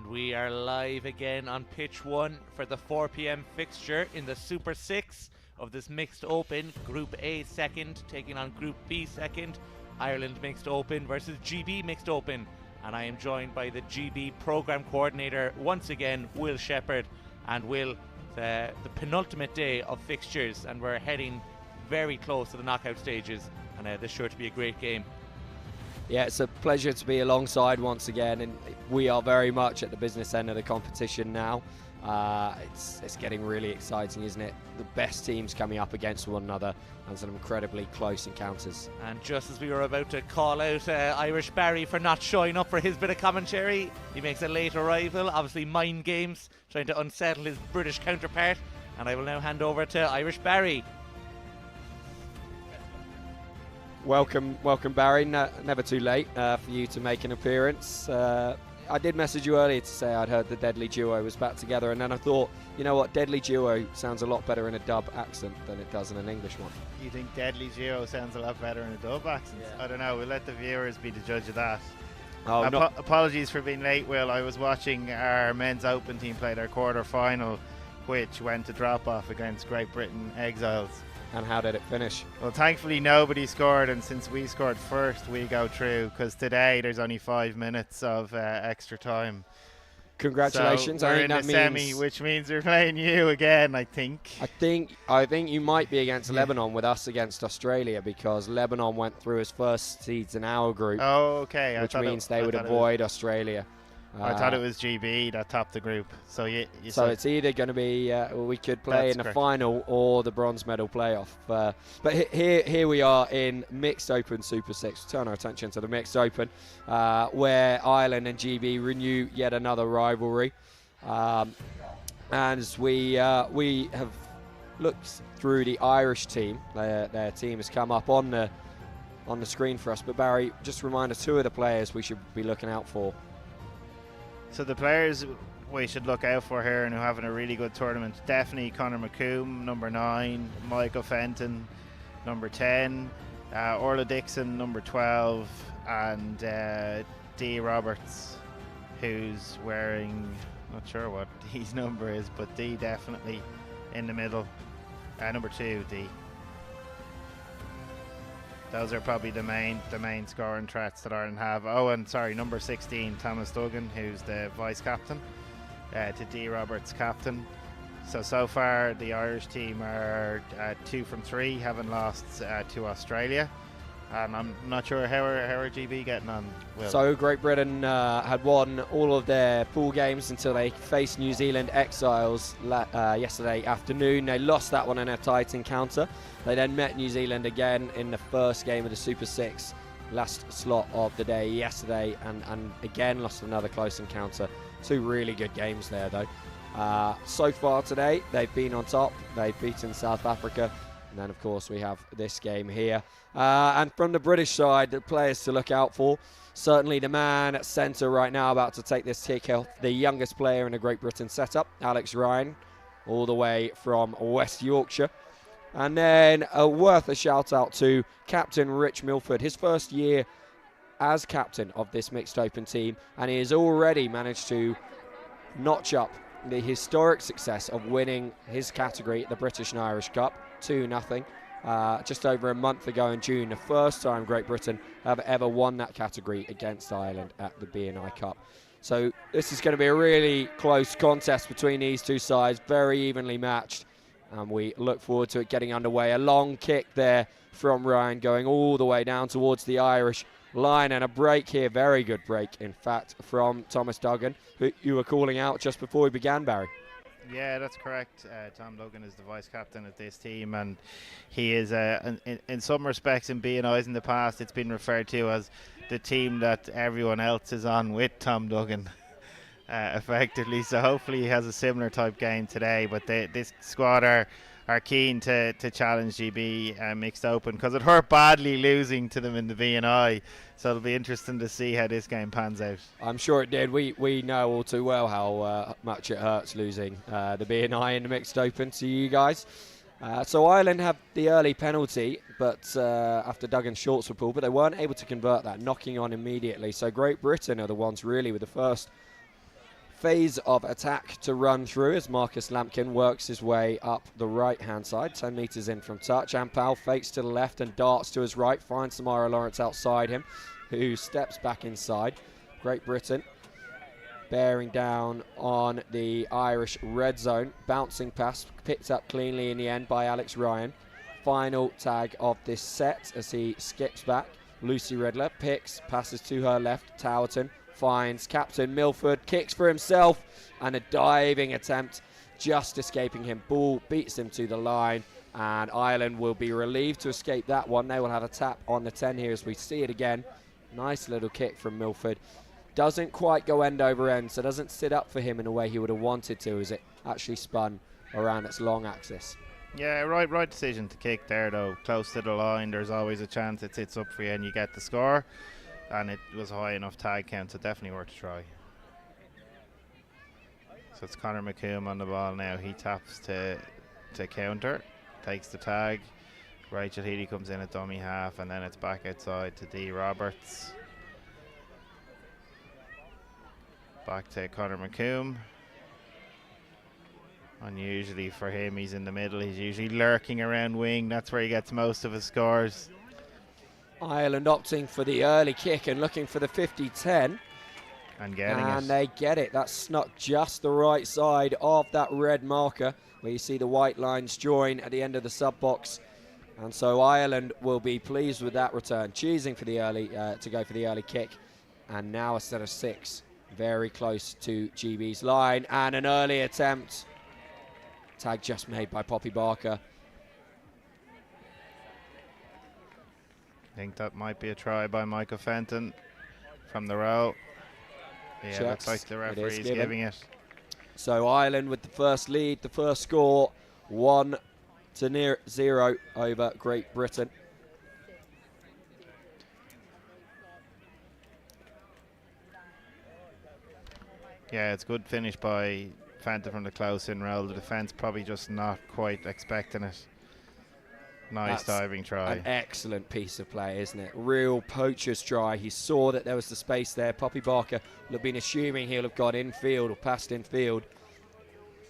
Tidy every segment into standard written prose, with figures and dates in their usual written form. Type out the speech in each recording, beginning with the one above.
And we are live again on pitch 1 for the 4 p.m. fixture in the Super 6 of this Mixed Open. Group A second, taking on Group B second. Ireland Mixed Open versus GB Mixed Open. And I am joined by the GB Programme Coordinator, once again, Will Shepherd. And Will, the penultimate day of fixtures, and we're heading very close to the knockout stages. And this is sure to be a great game. Yeah, it's a pleasure to be alongside once again, and we are very much at the business end of the competition now. It's getting really exciting, isn't it? The best teams coming up against one another, and some incredibly close encounters. And just as we were about to call out Irish Barry for not showing up for his bit of commentary, he makes a late arrival, obviously mind games, trying to unsettle his British counterpart. And I will now hand over to Irish Barry. Welcome, Barry. Never too late for you to make an appearance. I did message you earlier to say I'd heard the Deadly Duo was back together, and then I thought, you know what, Deadly Duo sounds a lot better in a dub accent than it does in an English one. You think Deadly Duo sounds a lot better in a dub accent? Yeah. I don't know, we'll let the viewers be the judge of that. Oh, Apologies for being late, Will. I was watching our men's open team play their quarter final, which went to drop off against Great Britain Exiles. And how did it finish? Well, thankfully nobody scored, and since we scored first, we go through, because today there's only 5 minutes of extra time. Congratulations! So we're I in think the that semi, means which means we're playing you again, I think. I think you might be against Lebanon with us against Australia, because Lebanon went through as first seeds in our group. Oh, okay. Which means they would avoid Australia. I thought it was GB that topped the group. So so it's either going to be we could play in the final or the bronze medal playoff. But here we are in Mixed Open Super 6. Turn our attention to the Mixed Open, where Ireland and GB renew yet another rivalry. As we have looked through the Irish team, their team has come up on the screen for us. But Barry, just remind us who are the players we should be looking out for. So the players we should look out for here and who are having a really good tournament, definitely Conor McComb, number 9, Michael Fenton, number 10, Orla Dixon, number 12, and Dee Roberts, who's wearing, not sure what Dee's number is, but Dee definitely in the middle, number 2, Dee. Those are probably the main scoring threats that Ireland have. Oh, and sorry, number 16, Thomas Duggan, who's the vice captain, to Dee Roberts, captain. So far the Irish team are 2 from 3, having lost to Australia. And I'm not sure how are GB getting on, Will? So Great Britain had won all of their pool games until they faced New Zealand Exiles yesterday afternoon. They lost that one in a tight encounter. They then met New Zealand again in the first game of the Super 6, last slot of the day yesterday, and again lost another close encounter. 2 really good games there though. So far today, they've been on top. They've beaten South Africa. And then, of course, we have this game here. And from the British side, the players to look out for. Certainly the man at centre right now about to take this kick off, the youngest player in the Great Britain setup, Alex Ryan, all the way from West Yorkshire. And then worth a shout out to Captain Rich Milford, his first year as captain of this Mixed Open team. And he has already managed to notch up the historic success of winning his category at the British and Irish Cup, 2-0, just over a month ago in June, the first time Great Britain have ever won that category against Ireland at the B&I Cup. So this is going to be a really close contest between these two sides, very evenly matched, and we look forward to it getting underway. A long kick there from Ryan going all the way down towards the Irish line, and a break here, very good break in fact, from Thomas Duggan, who you were calling out just before we began, Barry. Yeah, that's correct. Tom Duggan is the vice captain of this team, and he is, in some respects, in B&I's in the past, it's been referred to as the team that everyone else is on with Tom Duggan, effectively. So hopefully he has a similar type game today. But this squad are keen to challenge GB Mixed Open, because it hurt badly losing to them in the B&I. So it'll be interesting to see how this game pans out. I'm sure it did. We know all too well how much it hurts losing the B&I in the Mixed Open to you guys. So Ireland have the early penalty, but after Duggan's shorts were pulled, but they weren't able to convert that, knocking on immediately. So Great Britain are the ones really with the phase of attack to run through as Marcus Lampkin works his way up the right-hand side, 10 metres in from touch. Ampal fakes to the left and darts to his right, finds Samara Lawrence outside him, who steps back inside. Great Britain bearing down on the Irish red zone. Bouncing pass picked up cleanly in the end by Alex Ryan. Final tag of this set as he skips back. Lucy Riddler picks, passes to her left. Towerton finds Captain Milford, kicks for himself, and a diving attempt just escaping him. Ball beats him to the line, and Ireland will be relieved to escape that one. They will have a tap on the 10 here as we see it again. Nice little kick from Milford. Doesn't quite go end over end, so doesn't sit up for him in a way he would have wanted to, as it actually spun around its long axis. Yeah, right decision to kick there, though. Close to the line, there's always a chance it sits up for you and you get the score. And it was a high enough tag count, so definitely worth a try. So it's Conor McComb on the ball now. He taps to counter, takes the tag. Rachel Healy comes in at dummy half, and then it's back outside to Dee Roberts. Back to Conor McComb. Unusually for him, he's in the middle. He's usually lurking around wing. That's where he gets most of his scores. Ireland opting for the early kick and looking for the 50-10. And getting it. And they get it. That's snuck just the right side of that red marker, where you see the white lines join at the end of the sub box. And so Ireland will be pleased with that return, choosing for the early to go for the early kick. And now a set of 6, very close to GB's line, and an early attempt. Tag just made by Poppy Barker. I think that might be a try by Michael Fenton from the row. Yeah, Checks. looks like the referee is giving it. So Ireland with the first lead, the first score, 1-0 over Great Britain. Yeah, it's good finish by Fenton from the close in row. The defence probably just not quite expecting it. Nice diving try. An excellent piece of play, isn't it? Real poacher's try. He saw that there was the space there. Poppy Barker would have been assuming he'll have got infield or passed infield.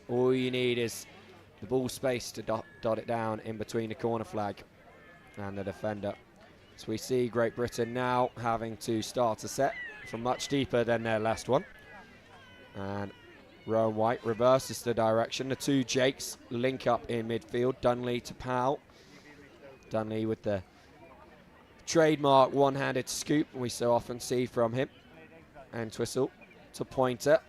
All you need is the ball space to dot it down in between the corner flag and the defender. So we see Great Britain now having to start a set from much deeper than their last one. And Rowan White reverses the direction. The two Jakes link up in midfield. Dunley to Powell. Dunley with the trademark one-handed scoop we so often see from him. And Twistle to Pointer.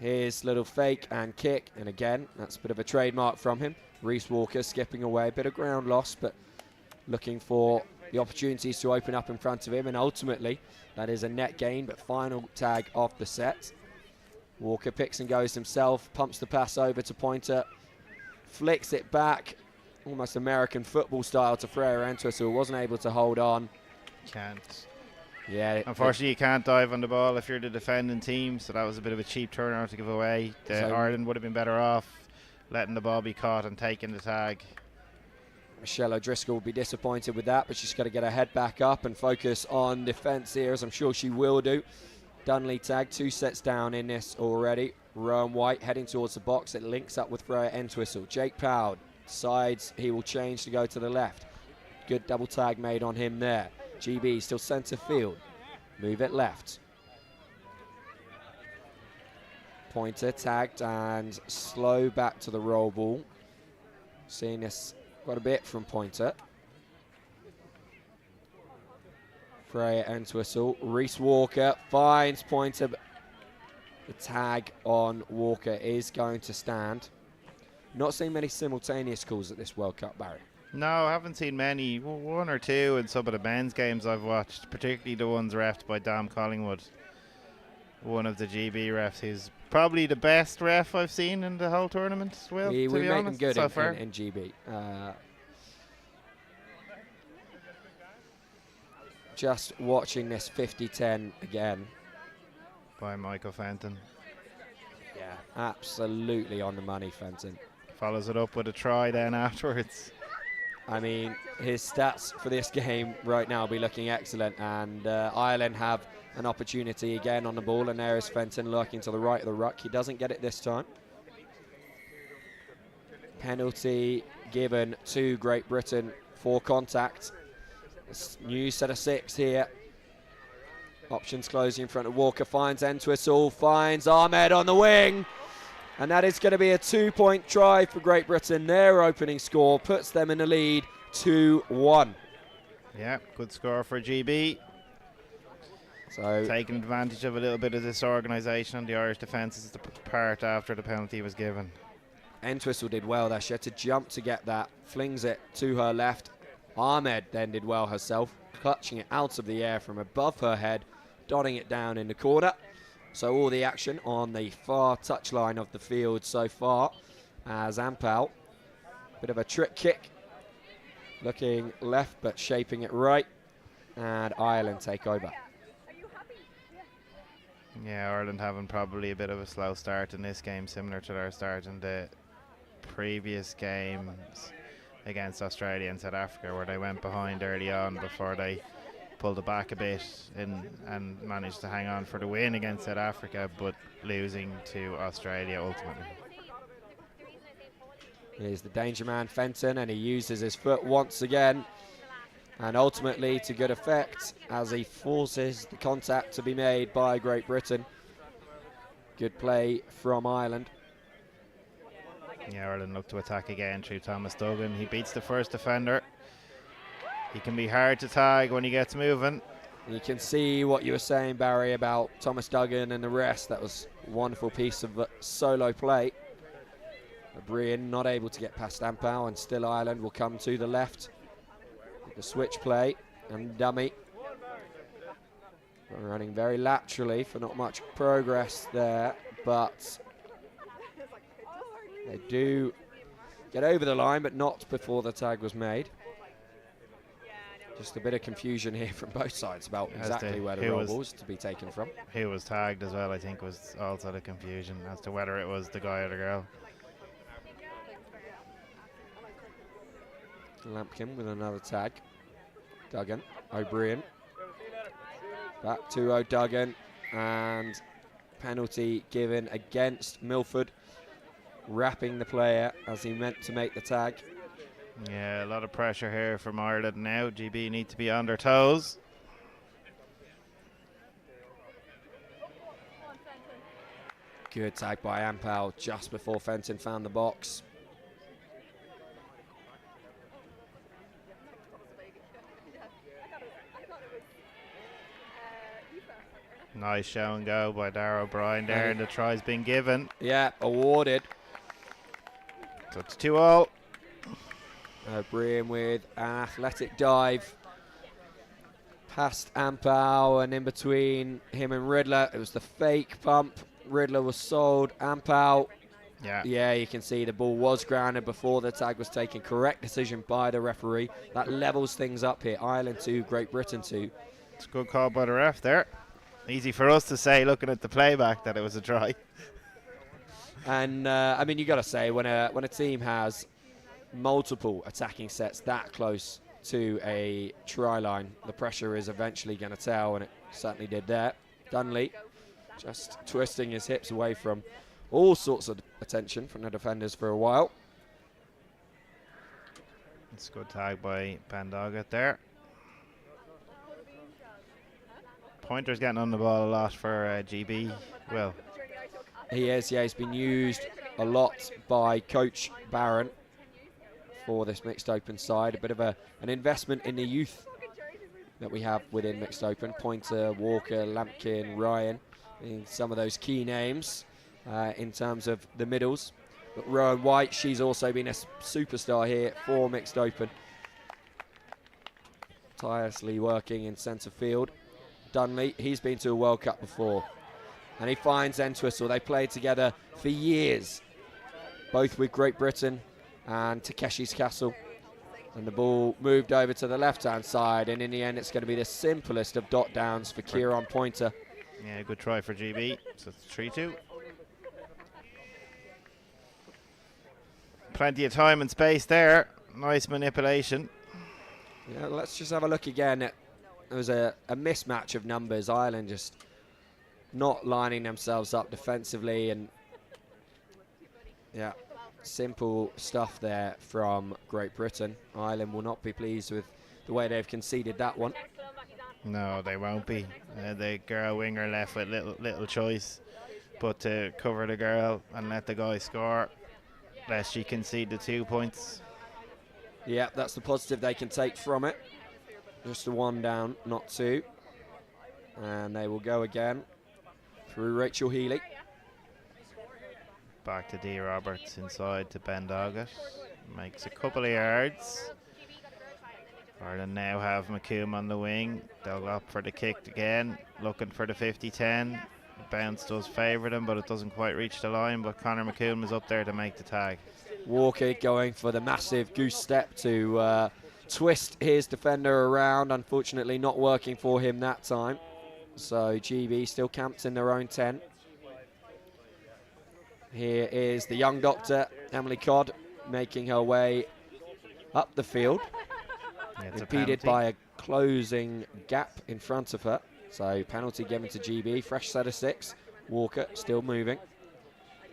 Here's little fake and kick. And again, that's a bit of a trademark from him. Reese Walker skipping away. A bit of ground loss, but looking for the opportunities to open up in front of him. And ultimately, that is a net gain, but final tag of the set. Walker picks and goes himself. Pumps the pass over to Pointer. Flicks it back. Almost American football style to Freya Entwistle, who wasn't able to hold on. Can't. Yeah. Unfortunately, you can't dive on the ball if you're the defending team, so that was a bit of a cheap turnover to give away. Ireland would have been better off letting the ball be caught and taking the tag. Michelle O'Driscoll will be disappointed with that, but she's got to get her head back up and focus on defence here, as I'm sure she will do. Dunley tag, 2 sets down in this already. Rowan White heading towards the box. It links up with Freya Entwistle. Jake Powell decides he will change to go to the left. Good double tag made on him there. GB still centre field. Move it left. Pointer tagged and slow back to the roll ball. Seeing this quite a bit from Pointer. Freya Entwistle. Reese Walker finds Pointer. The tag on Walker is going to stand. Not seeing many simultaneous calls at this World Cup, Barry. No, I haven't seen many. One or two in some of the men's games I've watched, particularly the ones refed by Dam Collingwood. One of the GB refs, who's probably the best ref I've seen in the whole tournament. Well, we to be make honest, them good so far. in GB. Just watching this 50-10 again. By Michael Fenton. Yeah, absolutely on the money, Fenton. Follows it up with a try then afterwards. I mean, his stats for this game right now will be looking excellent, and Ireland have an opportunity again on the ball, and there is Fenton lurking to the right of the ruck. He doesn't get it this time. Penalty given to Great Britain for contact. New set of 6 here. Options closing in front of Walker, finds Entwistle, finds Ahmed on the wing. And that is going to be a 2-point try for Great Britain. Their opening score puts them in the lead 2-1. Yeah, good score for GB. So taking advantage of a little bit of disorganisation on the Irish defence's part after the penalty was given. Entwistle did well there. She had to jump to get that, flings it to her left. Ahmed then did well herself, clutching it out of the air from above her head, dotting it down in the corner. So all the action on the far touchline of the field so far, as Ampal, bit of a trick kick, looking left but shaping it right, and Ireland take over. Yeah, Ireland having probably a bit of a slow start in this game, similar to their start in the previous games against Australia and South Africa, where they went behind early on before they pulled it back a bit and managed to hang on for the win against South Africa, but losing to Australia ultimately. Here's the danger man, Fenton, and he uses his foot once again, and ultimately to good effect as he forces the contact to be made by Great Britain. Good play from Ireland. Yeah, Ireland look to attack again through Thomas Duggan. He beats the first defender. He can be hard to tag when he gets moving. You can see what you were saying, Barry, about Thomas Duggan and the rest. That was a wonderful piece of solo play. Brian not able to get past Ampau, and still Ireland will come to the left. The switch play and dummy. Running very laterally for not much progress there, but they do get over the line, but not before the tag was made. Just a bit of confusion here from both sides about exactly where the roll was to be taken from. Who was tagged as well, I think, was also the confusion as to whether it was the guy or the girl. Lampkin with another tag. Duggan, O'Brien. Back to O'Duggan, and penalty given against Milford, wrapping the player as he meant to make the tag. Yeah, a lot of pressure here from Ireland now. GB need to be on their toes. Good tag by Ampal just before Fenton found the box. Nice show and go by Dara O'Brien there, and the try's been given. Yeah, awarded. So it's 2-0. O'Brien with an athletic dive past Ampau, and in between him and Riddler, it was the fake pump. Riddler was sold. Ampau, yeah, you can see the ball was grounded before the tag was taken. Correct decision by the referee. That levels things up here. Ireland 2, Great Britain 2. It's a good call by the ref there. Easy for us to say, looking at the playback, that it was a try. And I mean, you got to say, when a team has multiple attacking sets that close to a try line, the pressure is eventually going to tell, and it certainly did there. Dunley just twisting his hips away from all sorts of attention from the defenders for a while. It's a good tag by Bandogat there. Pointer's getting on the ball a lot for GB. Well, he is, yeah, he's been used a lot by Coach Barron for this mixed open side. A bit of an investment in the youth that we have within mixed open. Pointer, Walker, Lampkin, Ryan, being some of those key names in terms of the middles. But Rowan White, she's also been a superstar here for mixed open. Tirelessly working in centre field. Dunley, he's been to a World Cup before, and he finds Entwistle. They played together for years, both with Great Britain and Takeshi's Castle, and the ball moved over to the left-hand side, and in the end it's going to be the simplest of dot downs for Kieran Pointer. Yeah, good try for GB. So it's 3-2. Plenty of time and space there. Nice manipulation. Yeah, let's just have a look again. There was a mismatch of numbers. Ireland just not lining themselves up defensively, and yeah, simple stuff there from Great Britain. Ireland will not be pleased with the way they've conceded that one. No, they won't be. The girl winger left with little choice but to cover the girl and let the guy score, lest she concede the 2 points. Yeah, that's the positive they can take from it. Just a 1 down, not 2. And they will go again through Rachel Healy. Back to Dee Roberts inside to Ben Doggett. Makes a couple of yards. Ireland now have McComb on the wing. They'll go up for the kick again, looking for the 50-10. Bounce does favour them, but it doesn't quite reach the line. But Conor McComb is up there to make the tag. Walker going for the massive goose step to twist his defender around. Unfortunately, not working for him that time. So GB still camped in their own 10. Here is the young doctor, Emily Codd, making her way up the field. Yeah, impeded by a closing gap in front of her. So penalty given to GB, fresh set of 6. Walker still moving.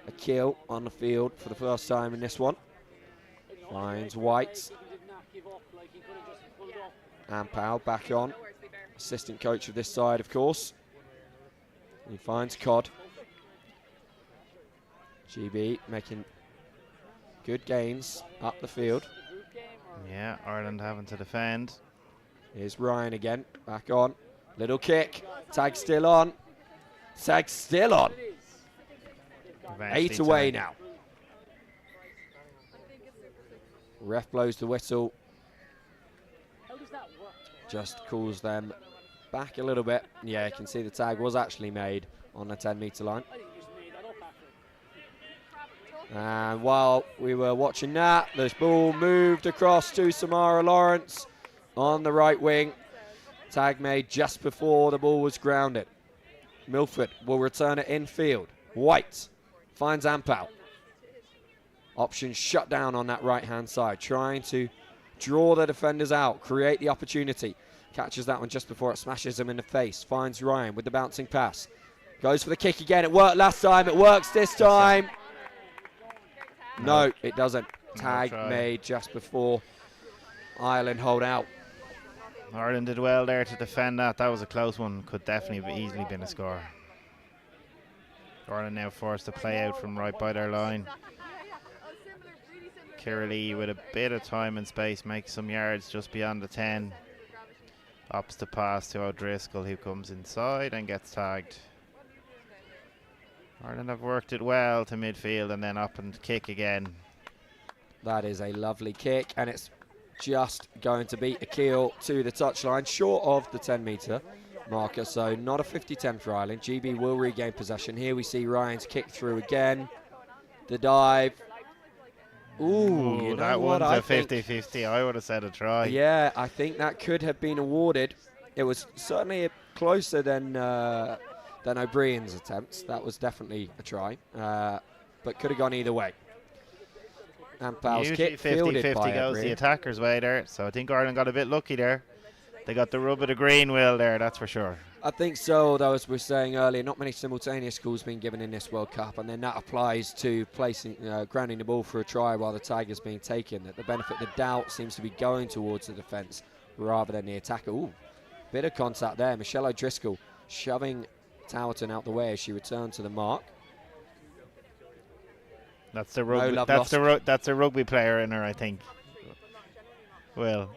A kill on the field for the first time in this one. Finds White. And Powell back on. Assistant coach of this side, of course. He finds Codd. GB making good gains up the field. Yeah, Ireland having to defend. Here's Ryan again, back on. Little kick, tag still on. Tag still on. Eventually 8 away tag. now. Ref blows the whistle. Just calls them back a little bit. Yeah, you can see the tag was actually made on the 10-metre line. And while we were watching that, this ball moved across to Samara Lawrence on the right wing. Tag made just before the ball was grounded. Milford will return it infield. White finds Ampau. Options shut down on that right-hand side, trying to draw the defenders out, create the opportunity. Catches that one just before it smashes him in the face. Finds Ryan with the bouncing pass. Goes for the kick again. It worked last time. It works this time. No, it doesn't. Tag made just before Ireland hold out. Ireland did well there to defend that. That was a close one. Could definitely have easily been a score. Ireland now forced to play out from right by their line. Ciara Lee with a bit of time and space makes some yards just beyond the 10. Opts the pass to O'Driscoll, who comes inside and gets tagged. Ireland have worked it well to midfield and then up and kick again. That is a lovely kick, and it's just going to beat a keel to the touchline, short of the 10-metre marker, so not a 50-10 for Ireland. GB will regain possession. Here we see Ryan's kick through again. The dive. Ooh, you know that what? one's I a think 50-50. I would have said a try. Yeah, I think that could have been awarded. It was certainly closer than O'Brien's attempts. That was definitely a try, but could have gone either way. And Powell's Usually kick fielded 50-50 by goes the O'Brien. attacker's way there, so I think Ireland got a bit lucky there. They got the rub of the green wheel there, that's for sure. I think so, although as we were saying earlier, not many simultaneous calls being given in this World Cup, and then that applies to placing, grounding the ball for a try while the tag is being taken. That the benefit, the doubt seems to be going towards the defence rather than the attacker. Ooh, bit of contact there. Michelle O'Driscoll shoving Towerton out the way as she returned to the mark. That's the rugby. No That's a rugby player in her, I think. Well,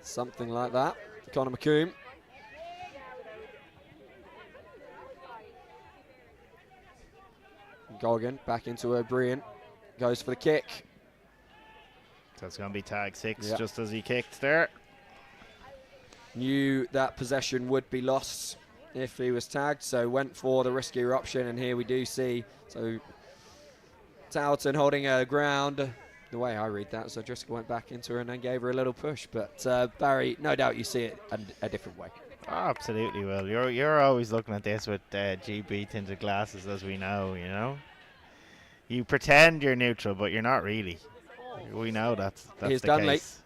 something like that. Conor McComb. Goggin back into O'Brien. Goes for the kick. so it's going to be tag 6 Yep. just as he kicked there. Knew that possession would be lost if he was tagged, so went for the riskier option, and here we do see so Towerton holding her ground. The way I read that, so Driscoll went back into her and then gave her a little push. But Barry, no doubt you see it a different way. Oh, absolutely, Will. You're always looking at this with GB tinted glasses, as we know. You know, you pretend you're neutral, but you're not really. We know that's Here's the Dunley. case.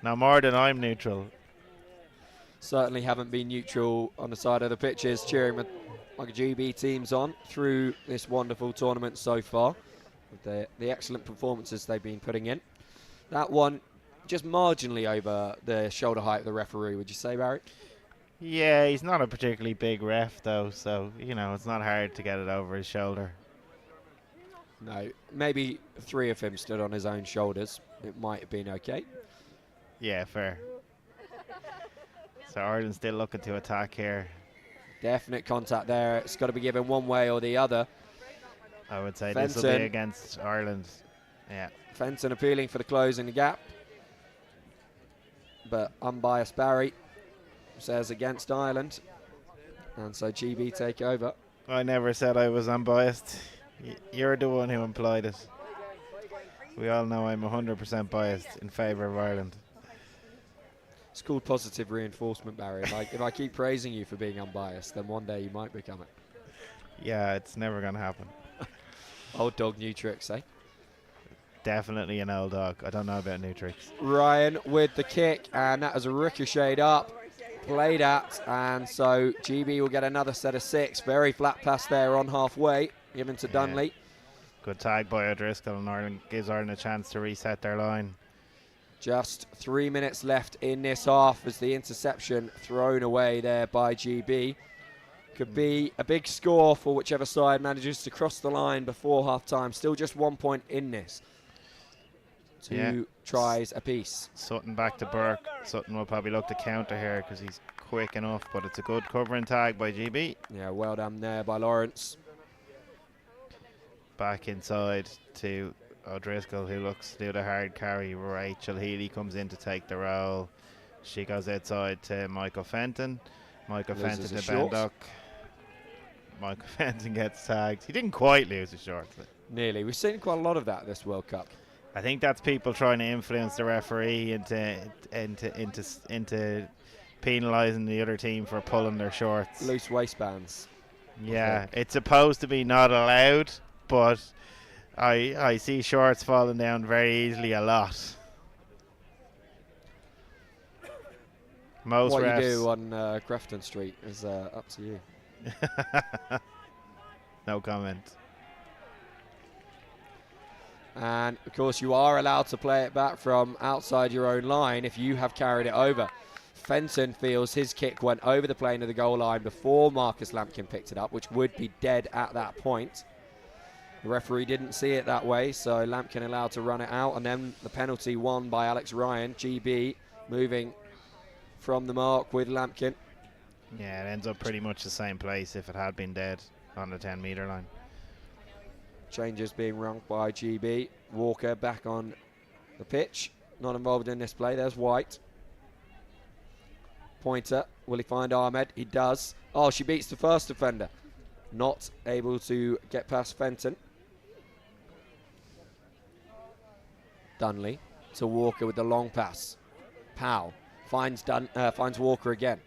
No more than I'm neutral. Certainly haven't been neutral on the side of the pitches, cheering with like GB teams on through this wonderful tournament so far, with the excellent performances they've been putting in. That one just marginally over the shoulder height of the referee, would you say, Barry? Yeah, he's not a particularly big ref though, so it's not hard to get it over his shoulder. No, maybe 3 of him stood on his own shoulders. It might have been okay. Yeah, fair. So Ireland's still looking to attack here. Definite contact there. It's got to be given one way or the other. I would say Fenton. this will be against Ireland. Yeah. Fenton appealing for the close in the gap. But unbiased Barry says against Ireland. And so GB take over. I never said I was unbiased. You're the one who implied it. We all know I'm 100% biased in favour of Ireland. It's called positive reinforcement, Barry. If I keep praising you for being unbiased, then one day you might become it. Yeah, it's never going to happen. Old dog, new tricks, eh? Definitely an old dog. I don't know about new tricks. Ryan with the kick, and that is ricocheted up, played at, and so GB will get another set of 6. Very flat pass there on halfway, given to Dunley. Good tag by O'Driscoll, and Ireland gives Ireland a chance to reset their line. Just 3 minutes left in this half as the interception thrown away there by GB. Could be a big score for whichever side manages to cross the line before half-time. Still just 1 point in this. 2 tries apiece. Sutton back to Burke. Sutton will probably look to counter here because he's quick enough, but it's a good covering tag by GB. Yeah, well done there by Lawrence. Back inside to O'Driscoll, who looks to do the hard carry. Rachel Healy comes in to take the role. She goes outside to Michael Fenton. Michael Loses Fenton his to shorts. Bendock. Michael Fenton gets tagged. He didn't quite lose his shorts. Nearly. We've seen quite a lot of that this World Cup. I think that's people trying to influence the referee into penalising the other team for pulling their shorts. Loose waistbands. Yeah, it's supposed to be not allowed, but I see shorts falling down very easily a lot. Most what refs. you do on Grafton Street is up to you. No comment. And of course you are allowed to play it back from outside your own line if you have carried it over. Fenton feels his kick went over the plane of the goal line before Marcus Lampkin picked it up, which would be dead at that point. The referee didn't see it that way, so Lampkin allowed to run it out, and then the penalty won by Alex Ryan. GB moving from the mark with Lampkin. Yeah, it ends up pretty much the same place if it had been dead on the 10-metre line. Changes being rung by GB. Walker back on the pitch. Not involved in this play. There's White. Pointer. Will he find Ahmed? He does. Oh, she beats the first defender. Not able to get past Fenton. Dunley to Walker with the long pass. Powell finds Walker again.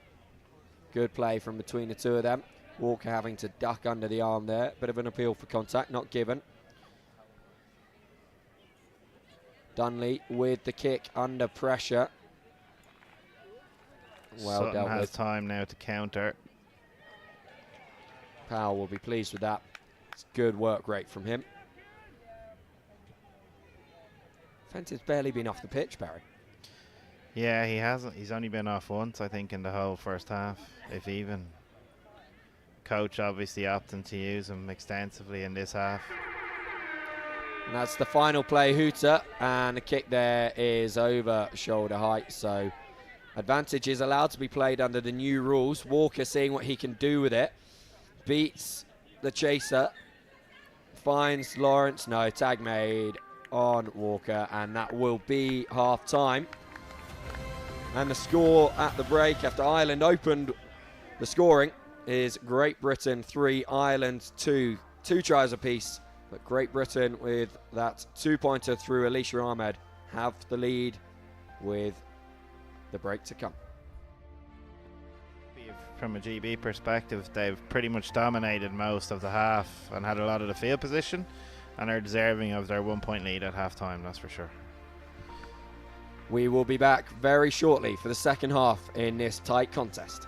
Good play from between the two of them. Walker having to duck under the arm there. Bit of an appeal for contact, not given. Dunley with the kick under pressure. Well Sutton dealt has with. time now to counter. Powell will be pleased with that. It's good work rate from him. Fenton's barely been off the pitch, Barry. Yeah, he hasn't. He's only been off once, I think, in the whole first half, if even. Coach obviously opting to use him extensively in this half. And that's the final play, hooter, and the kick there is over shoulder height, so advantage is allowed to be played under the new rules. Walker seeing what he can do with it, beats the chaser, finds Lawrence, no, tag made on Walker, and that will be half time. And the score at the break after Ireland opened the scoring is Great Britain 3, Ireland 2. 2 tries apiece, but Great Britain with that 2-pointer through Alicia Ahmed have the lead with the break to come. From a GB perspective, they've pretty much dominated most of the half and had a lot of the field position. and are deserving of their 1 point lead at half time, that's for sure. We will be back very shortly for the second half in this tight contest.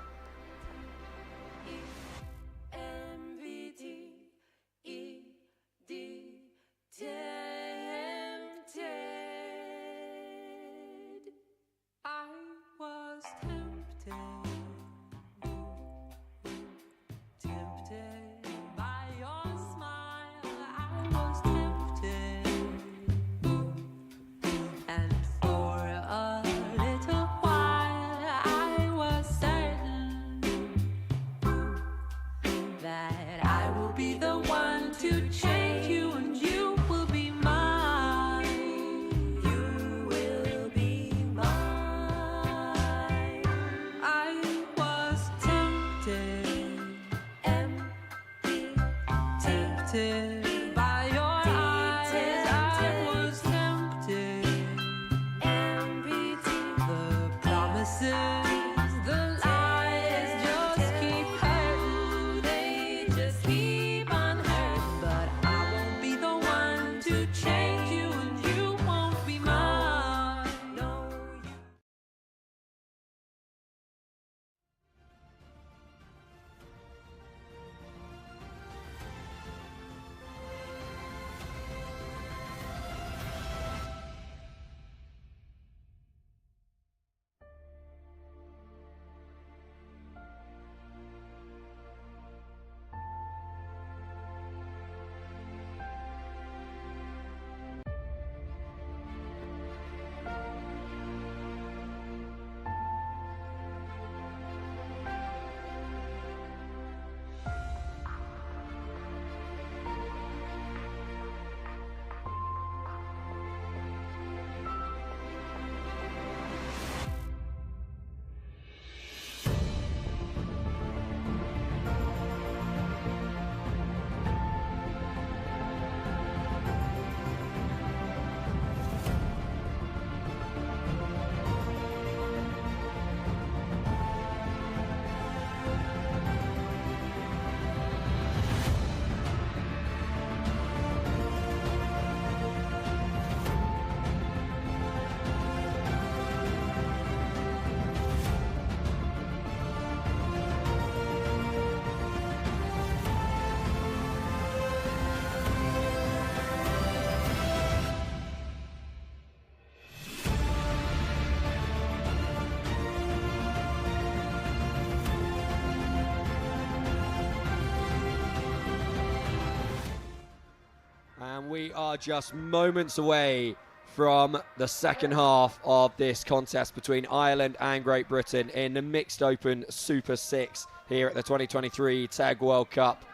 And we are just moments away from the second half of this contest between Ireland and Great Britain in the Mixed Open Super 6 here at the 2023 TEG World Cup.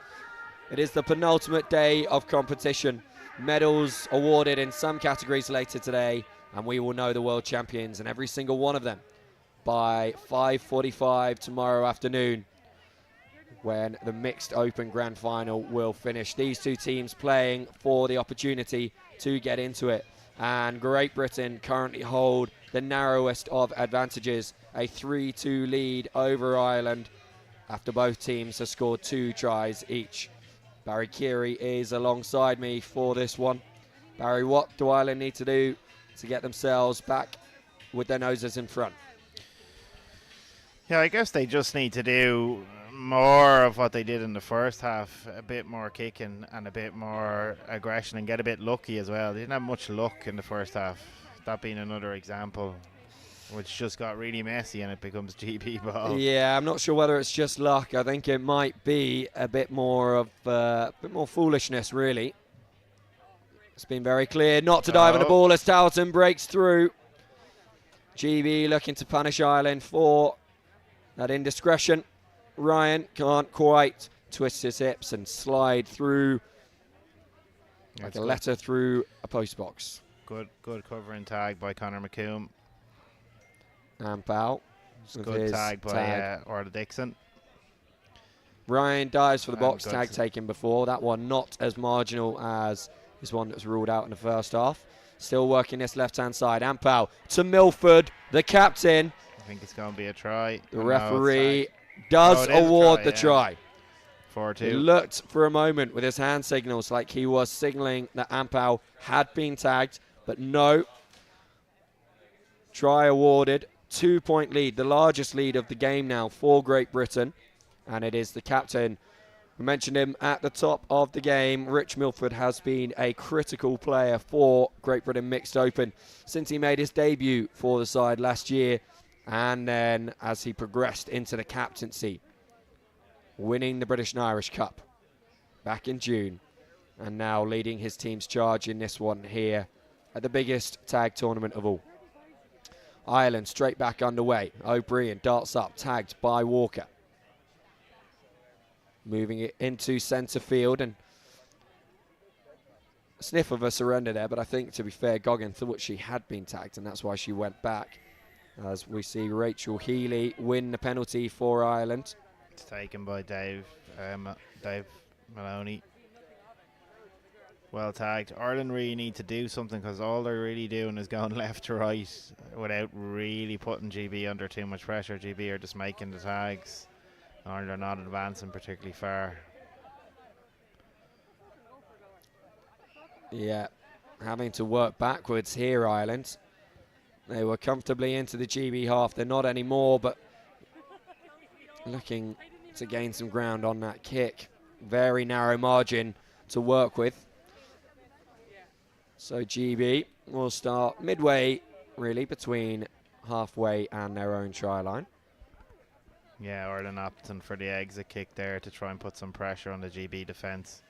It is the penultimate day of competition. Medals awarded in some categories later today, and we will know the world champions and every single one of them by 5:45 tomorrow afternoon, when the Mixed Open Grand Final will finish. These two teams playing for the opportunity to get into it. And Great Britain currently hold the narrowest of advantages, a 3-2 lead over Ireland after both teams have scored 2 tries each. Barry Keary is alongside me for this one. Barry, what do Ireland need to do to get themselves back with their noses in front? Yeah, I guess they just need to do more of what they did in the first half, a bit more kicking and a bit more aggression, and get a bit lucky as well. They didn't have much luck in the first half, that being another example, which just got really messy and it becomes GB ball. Yeah, I'm not sure whether it's just luck. I think it might be a bit more foolishness, really. It's been very clear not to dive in the ball as Towton breaks through. GB looking to punish Ireland for that indiscretion. Ryan can't quite twist his hips and slide through like a letter through a postbox. Good covering tag by Conor McComb. And Powell. Good tag by Orla Dixon. Ryan dives for the box tag taken before. That one not as marginal as his one that was ruled out in the first half. Still working this left-hand side. Ampau to Milford, the captain. I think it's going to be a try. The referee does award the try. 4-2. It looked for a moment with his hand signals like he was signaling that Ampau had been tagged, but no. Try awarded. 2-point lead, the largest lead of the game now for Great Britain. And it is the captain. We mentioned him at the top of the game. Rich Milford has been a critical player for Great Britain Mixed Open since he made his debut for the side last year. And then as he progressed into the captaincy, winning the British and Irish Cup back in June. And now leading his team's charge in this one here at the biggest tag tournament of all. Ireland straight back underway. O'Brien darts up, tagged by Walker. Moving it into centre field, and a sniff of a surrender there, but I think, to be fair, Goggin thought she had been tagged, and that's why she went back. As we see Rachel Healy win the penalty for Ireland. It's taken by Dave Maloney. Well tagged. Ireland really need to do something, because all they're really doing is going left to right without really putting GB under too much pressure. GB are just making the tags, or they're not advancing particularly far. Yeah, having to work backwards here, Ireland. They were comfortably into the GB half. They're not anymore, but looking to gain some ground on that kick. Very narrow margin to work with. So GB will start midway, really, between halfway and their own try line. Yeah, Ireland opting for the exit kick there to try and put some pressure on the GB defence.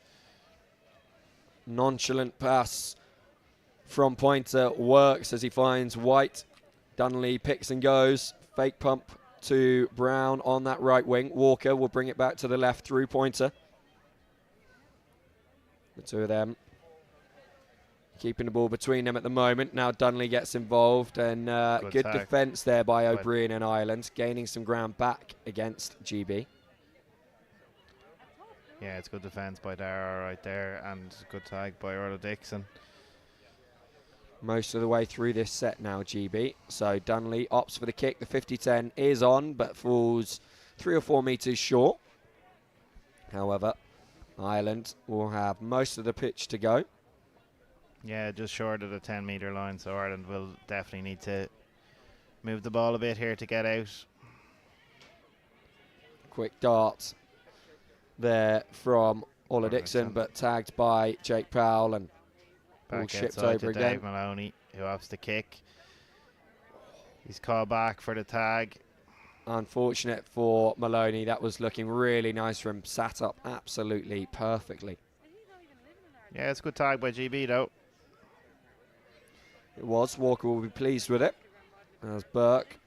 Nonchalant pass from Pointer works as he finds White. Dunley picks and goes. Fake pump to Brown on that right wing. Walker will bring it back to the left through Pointer. The two of them keeping the ball between them at the moment. Now Dunley gets involved, and good defence there by O'Brien and Ireland, gaining some ground back against GB. Yeah, it's good defence by Dara right there, and good tag by Orla Dixon. Most of the way through this set now, GB. So Dunley opts for the kick. The 50-10 is on, but falls 3 or 4 metres short. However, Ireland will have most of the pitch to go. Yeah, just short of the 10-metre line, so Ireland will definitely need to move the ball a bit here to get out. Quick dart there from Orla Dixon, but tagged by Jake Powell, and ball shipped over again. Dave Maloney, who opts the kick. He's called back for the tag. Unfortunate for Maloney. That was looking really nice from him. Sat up absolutely perfectly. Yeah, it's a good tag by GB though. It was. Walker will be pleased with it, as Burke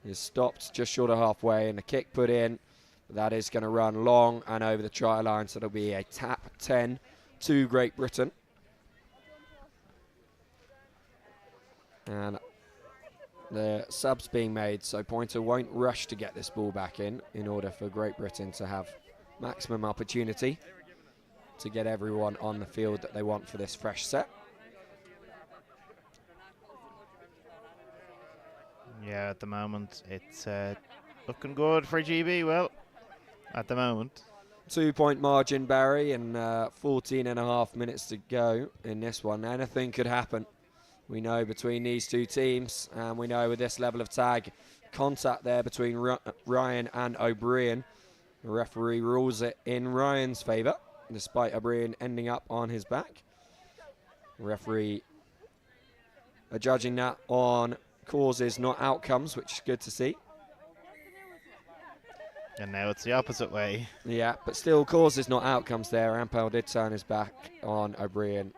is stopped just short of halfway, and the kick put in. But that is going to run long and over the try line, so it'll be a tap 10 to Great Britain. And the subs being made, so Pointer won't rush to get this ball back in order for Great Britain to have maximum opportunity to get everyone on the field that they want for this fresh set. Yeah, at the moment it's looking good for GB. Well, at the moment. 2-point margin, Barry, and 14 and a half minutes to go in this one. Anything could happen. We know between these two teams, and we know with this level of tag contact there between Ryan and O'Brien. The referee rules it in Ryan's favour, despite O'Brien ending up on his back. The referee are judging that on causes, not outcomes, which is good to see. And now it's the opposite way. Yeah, but still causes, not outcomes there. Ampel did turn his back on O'Brien.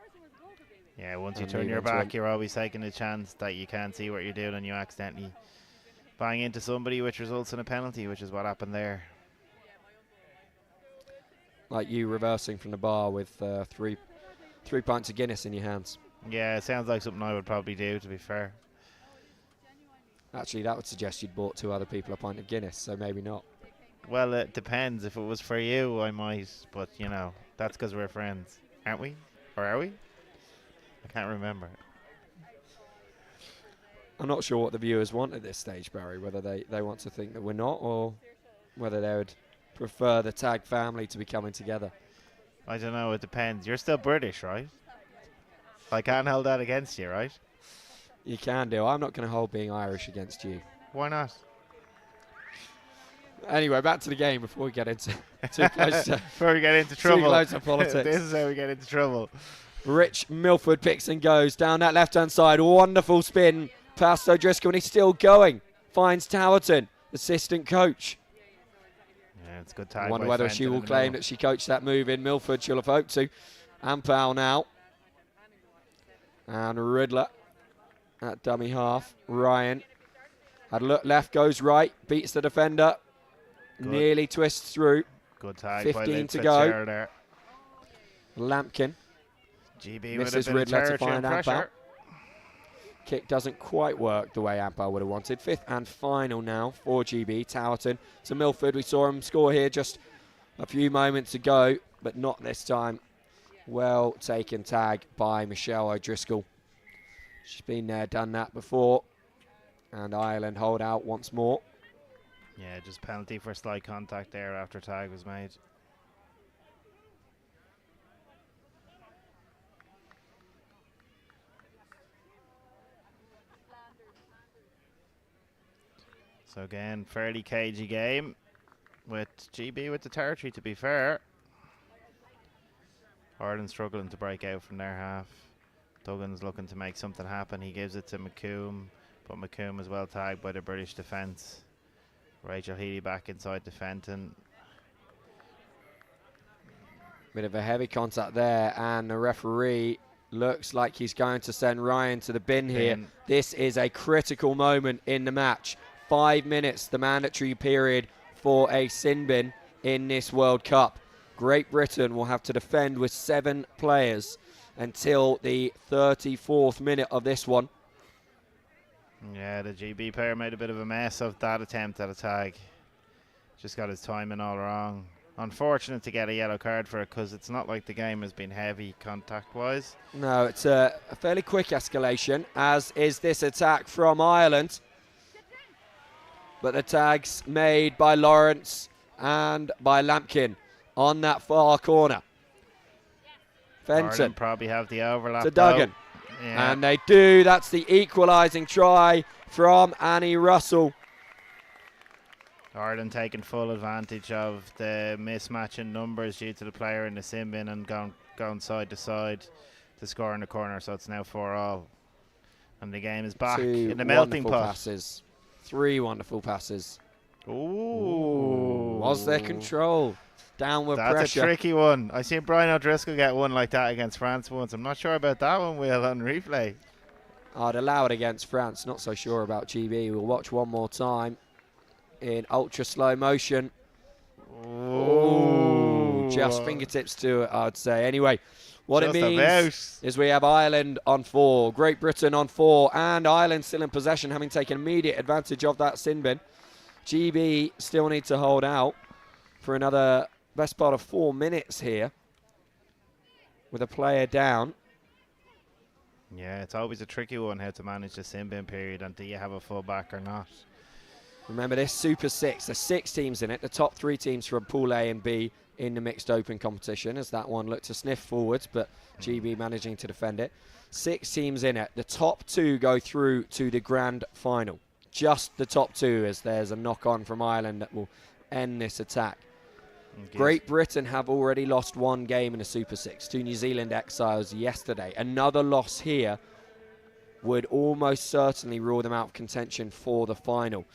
Yeah, once you turn your back, you're always taking a chance that you can't see what you're doing and you accidentally bang into somebody, which results in a penalty, which is what happened there. Like you reversing from the bar with three pints of Guinness in your hands. Yeah, it sounds like something I would probably do, to be fair. Actually, that would suggest you'd bought 2 other people a pint of Guinness, so maybe not. Well, it depends. If it was for you, I might. But, you know, that's because we're friends. Aren't we? Or are we? I can't remember. I'm not sure what the viewers want at this stage, Barry, whether they want to think that we're not, or whether they would prefer the tag family to be coming together. I don't know. It depends. You're still British, right? I can't hold that against you, right? You can do. I'm not going to hold being Irish against you. Why not? Anyway, back to the game before we get into too close to, Before we get into trouble. too close to politics. This is how we get into trouble. Rich Milford picks and goes down that left-hand side. Wonderful spin past O'Driscoll, and he's still going. Finds Towerton, assistant coach. Yeah, it's a good tag. I wonder whether she will claim that she coached that move in Milford. She'll have hoped to. Ampel now. And Riddler at dummy half. Ryan had a look left, goes right, beats the defender. Good. Nearly twists through. Good tag. 15 to go. There. Lampkin GB misses with a bit Riddler of to find Ampel. pressure. Kick doesn't quite work the way Ampel would have wanted. Fifth and final now for GB. Towerton to Milford. We saw him score here just a few moments ago, but not this time. Well taken tag by Michelle O'Driscoll. She's been there, done that before. And Ireland hold out once more. Yeah, just penalty for slight contact there after tag was made. So again, fairly cagey game with GB with the territory, to be fair. Ireland struggling to break out from their half. Duggan's looking to make something happen. He gives it to McComb, but McComb is well tagged by the British defence. Rachel Healy back inside to Fenton. Bit of a heavy contact there, and the referee looks like he's going to send Ryan to the bin here. This is a critical moment in the match. 5 minutes, the mandatory period for a sin bin in this World Cup. Great Britain will have to defend with 7 players until the 34th minute of this one. Yeah, the GB player made a bit of a mess of that attempt at a tag. Just got his timing all wrong. Unfortunate to get a yellow card for it, because it's not like the game has been heavy contact-wise. No, it's a fairly quick escalation, as is this attack from Ireland. But the tags made by Lawrence and by Lampkin on that far corner. Fenton Ireland probably have the overlap to Duggan. Yeah. And they do. That's the equalising try from Annie Russell. Ireland taking full advantage of the mismatch in numbers due to the player in the sin bin and going side to side to score in the corner. So it's now 4-all. And the game is back in the melting pot. Passes. 3 wonderful passes. Ooh. Was there control? Downward That's pressure. a tricky one. I seen Brian O'Driscoll get one like that against France once. I'm not sure about that one, Will, on replay. I'd allow it against France. Not so sure about GB. We'll watch one more time in ultra slow motion. Ooh. Just fingertips to it, I'd say. Anyway, what Just it means about. is we have Ireland on 4, Great Britain on 4, and Ireland still in possession, having taken immediate advantage of that sin bin. GB still need to hold out for another best part of 4 minutes here with a player down. Yeah, it's always a tricky one how to manage the sin bin period, and do you have a full back or not? Remember this Super 6, there's 6 teams in it, the top 3 teams from Pool A and B in the mixed open competition, as that one looked to sniff forwards, but GB managing to defend it. 6 teams in it, the top 2 go through to the grand final. Just the top 2, as there's a knock-on from Ireland that will end this attack. Great Britain have already lost 1 game in the Super 6 to New Zealand Exiles yesterday. Another loss here would almost certainly rule them out of contention for the final.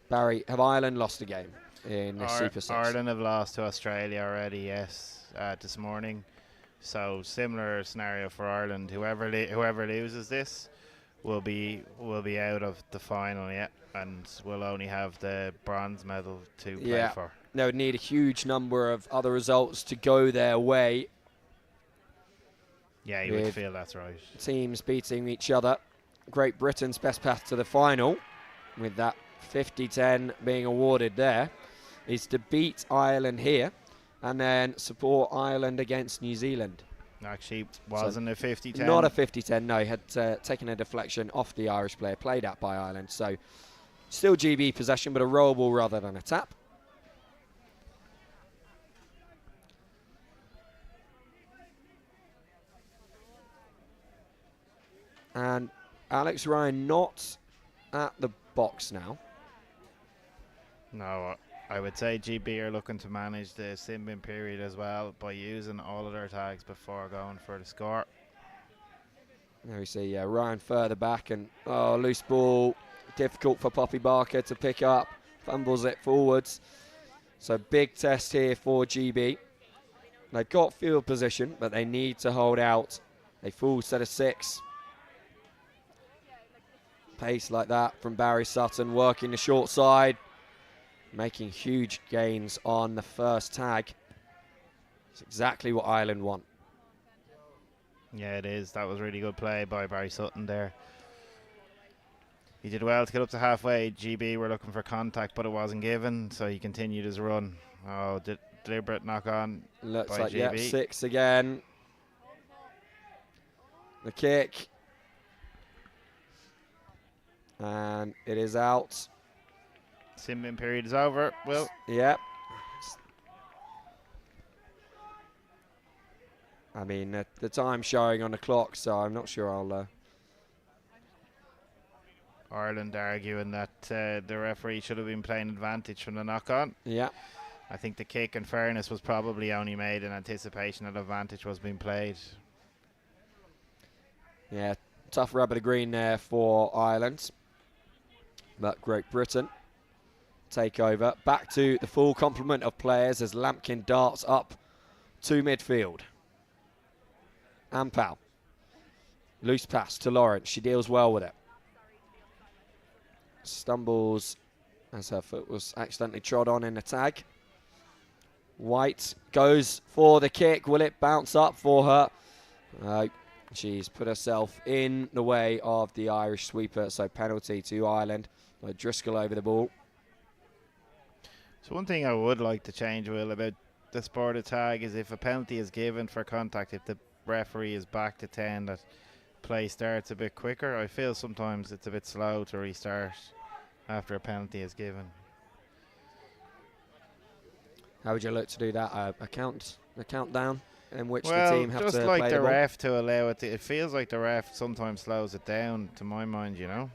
Barry, have Ireland lost a game in the Super 6? Ireland have lost to Australia already, yes, this morning. So similar scenario for Ireland. Whoever loses this will be out of the final, yeah, and will only have the bronze medal to play for. They would need a huge number of other results to go their way. Yeah, you would feel that's right. Teams beating each other. Great Britain's best path to the final, with that 50-10 being awarded there, is to beat Ireland here and then support Ireland against New Zealand. Actually, wasn't a 50-10? Not a 50-10, no. He had taken a deflection off the Irish player, played out by Ireland. So still GB possession, but a roll ball rather than a tap. And Alex Ryan not at the box now. No, I would say GB are looking to manage the sin bin period as well by using all of their tags before going for the score. There we see Ryan further back, and loose ball, difficult for Poppy Barker to pick up, fumbles it forwards. So big test here for GB. They've got field position, but they need to hold out a full set of 6. Pace like that from Barry Sutton, working the short side, making huge gains on the first tag. It's exactly what Ireland want. Yeah, it is. That was really good play by Barry Sutton there. He did well to get up to halfway. GB were looking for contact, but it wasn't given, so he continued his run. Oh, deliberate knock on. Looks by like, GB. 6 again. The kick. And it is out. Sin bin period is over. Will. Yep. I mean, the time showing on the clock, so I'm not sure I'll... Ireland arguing that the referee should have been playing advantage from the knock-on. Yeah. I think the kick, in fairness, was probably only made in anticipation that advantage was being played. Yeah, tough rub of the green there for Ireland. But Great Britain take over. Back to the full complement of players as Lampkin darts up to midfield. Ampal. Loose pass to Lawrence. She deals well with it. Stumbles as her foot was accidentally trod on in the tag. White goes for the kick. Will it bounce up for her? She's put herself in the way of the Irish sweeper, so penalty to Ireland. Driscoll over the ball. So one thing I would like to change, Will, about the sport of tag is if a penalty is given for contact, if the referee is back to 10, that play starts a bit quicker. I feel sometimes it's a bit slow to restart after a penalty is given. How would you look to do that? A countdown in which Well, the team have to just play like the the ball? ref to allow it to, it feels like the ref sometimes slows it down, to my mind, you know.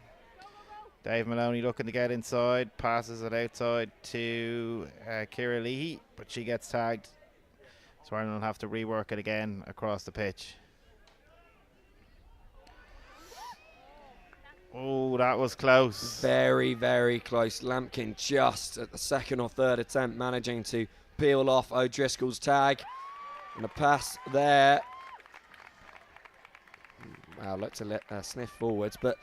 Dave Maloney looking to get inside, passes it outside to Ciara Leahy, but she gets tagged. So Ireland will have to rework it again across the pitch. Oh, that was close. Very, very close. Lampkin just at the second or third attempt managing to peel off O'Driscoll's tag. And a pass there. Wow, looked to sniff forwards, but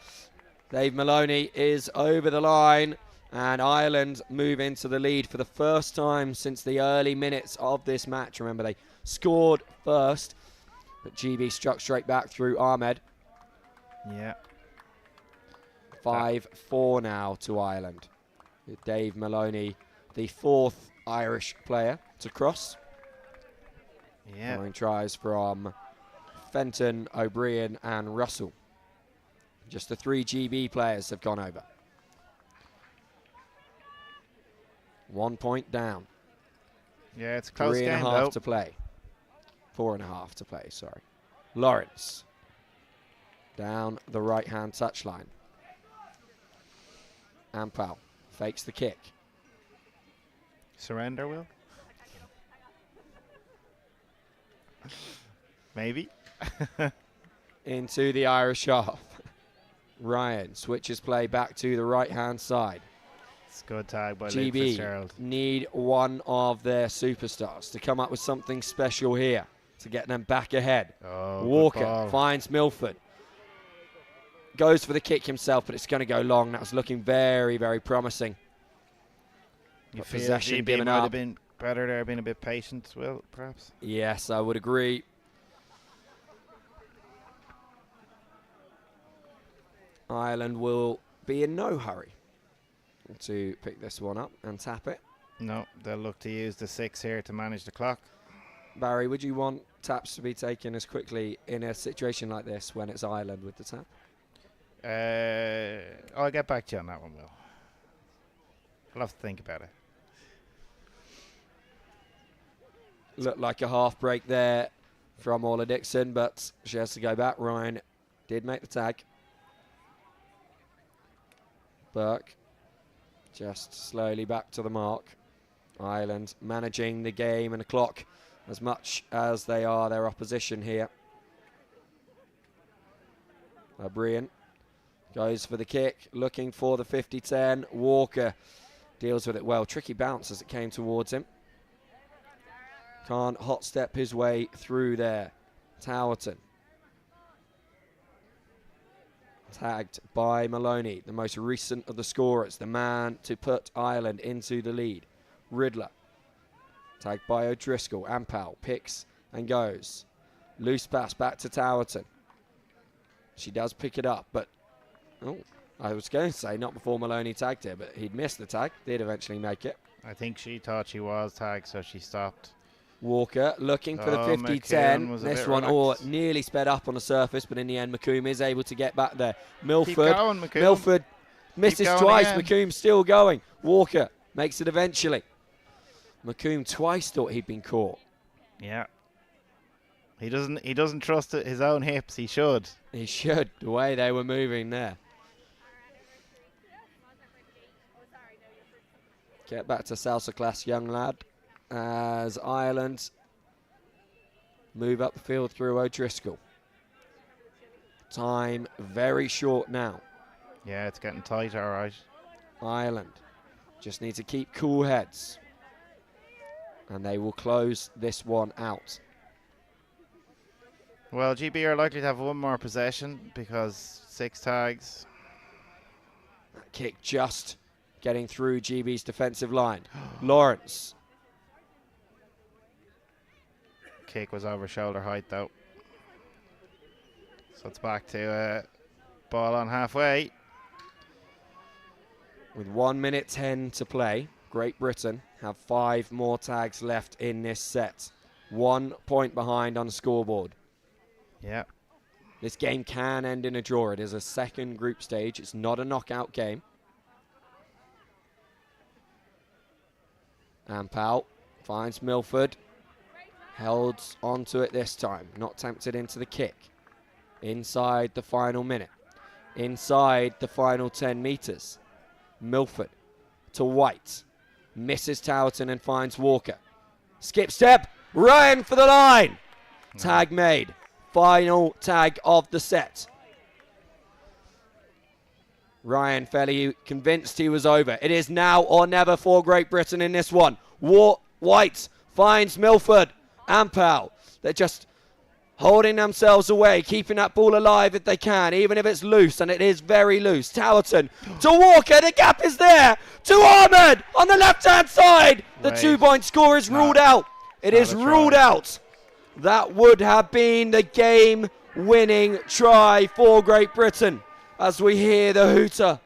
Dave Maloney is over the line, and Ireland move into the lead for the first time since the early minutes of this match. Remember, they scored first, but GB struck straight back through Ahmed. Yeah. 5-4 now to Ireland. With Dave Maloney, the 4th Irish player to cross. Yeah. Following tries from Fenton, O'Brien and Russell. Just the 3 GB players have gone over. 1 point down. Yeah, it's a close game, 3.5 though. to play. 4.5 to play, sorry. Lawrence. Down the right-hand touchline. Ampal fakes the kick. Surrender, Will? Maybe. Into the Irish half. Ryan switches play back to the right-hand side. It's a good tag by Luke GB Fitzgerald. need one of their superstars to come up with something special here to get them back ahead. Oh, Walker finds Milford. Goes for the kick himself, but it's going to go long. That was looking very, very promising. You But feel possession GB given might up. have been better there, been a bit patient, Will, perhaps? Yes, I would agree. Ireland will be in no hurry to pick this one up and tap it. No, they'll look to use the 6 here to manage the clock. Barry, would you want taps to be taken as quickly in a situation like this when it's Ireland with the tap? I'll get back to you on that one, Will. I'll have to think about it. Looked like a half break there from Orla Dixon, but she has to go back. Ryan did make the tag. Burke just slowly back to the mark. Ireland managing the game and the clock as much as they are their opposition here. Brian goes for the kick, looking for the 50-10. Walker deals with it well. Tricky bounce as it came towards him. Can't hot step his way through there. Towerton. Tagged by Maloney, the most recent of the scorers, the man to put Ireland into the lead. Riddler. Tagged by O'Driscoll. Ampal picks and goes. Loose pass back to Towerton. She does pick it up, but I was going to say not before Maloney tagged her, but he'd missed the tag. Did eventually make it. I think she thought she was tagged, so she stopped. Walker looking for the 50-10. This one nearly sped up on the surface, but in the end, McComb is able to get back there. Milford, Keep going, McComb. Milford misses twice. Again. McComb still going. Walker makes it eventually. McComb twice thought he'd been caught. Yeah. He doesn't trust his own hips. He should. He should. The way they were moving there. Get back to salsa class, young lad. As Ireland move up the field through O'Driscoll. Time very short now. Yeah, it's getting tight, all right. Ireland just need to keep cool heads. And they will close this one out. Well, GB are likely to have one more possession because 6 tags. That kick just getting through GB's defensive line. Lawrence. Kick was over shoulder height though. So it's back to ball on halfway. With 1 minute 10 to play, Great Britain have 5 more tags left in this set. 1 point behind on the scoreboard. Yeah. This game can end in a draw. It is a second group stage. It's not a knockout game. Ampal finds Milford. Held onto it this time. Not tempted into the kick. Inside the final minute. Inside the final 10 metres. Milford to White. Misses Towerton and finds Walker. Skip step. Ryan for the line. Tag made. Final tag of the set. Ryan fairly convinced he was over. It is now or never for Great Britain in this one. White finds Milford. Ampal. They're just holding themselves away, keeping that ball alive if they can, even if it's loose, and it is very loose. Towerton to Walker. The gap is there. To Ahmed on the left-hand side. The 2-point score is ruled out. It is ruled out. That would have been the game-winning try for Great Britain as we hear the hooter.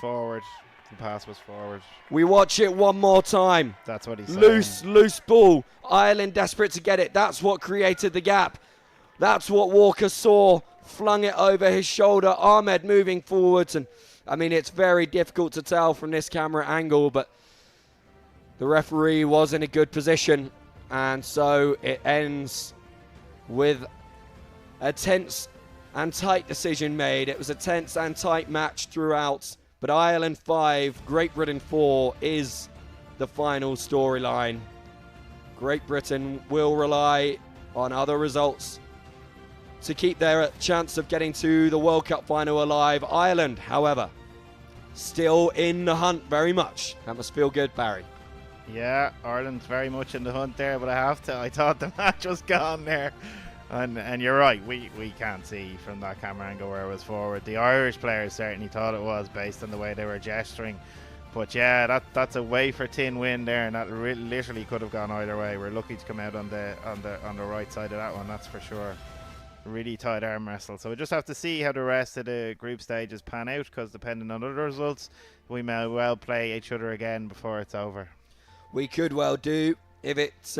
Forward. The pass was forward. We watch it one more time. That's what he said. Loose ball. Ireland desperate to get it. That's what created the gap. That's what Walker saw. Flung it over his shoulder. Ahmed moving forwards. And I mean, it's very difficult to tell from this camera angle, but the referee was in a good position. And so it ends with a tense and tight decision made. It was a tense and tight match throughout. But Ireland 5, Great Britain 4 is the final storyline. Great Britain will rely on other results to keep their chance of getting to the World Cup final alive. Ireland, however, still in the hunt very much. That must feel good, Barry. Yeah, Ireland's very much in the hunt there, but I thought the match was gone there. And you're right, we can't see from that camera angle where it was forward. The Irish players certainly thought it was based on the way they were gesturing. But yeah, that's a way for tin win there, and that literally could have gone either way. We're lucky to come out on the right side of that one, that's for sure. Really tight arm wrestle. So we just have to see how the rest of the group stages pan out, because depending on other results, we may well play each other again before it's over. We could well do. If it's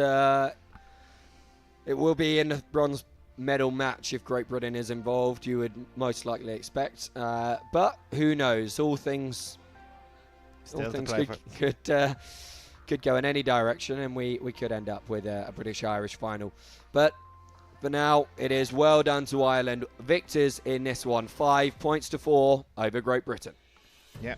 it will be in the bronze medal match if Great Britain is involved, you would most likely expect. But who knows? All things could go in any direction, and we could end up with a British-Irish final. But for now, it is well done to Ireland. Victors in this one, 5 points to 4 over Great Britain. Yeah.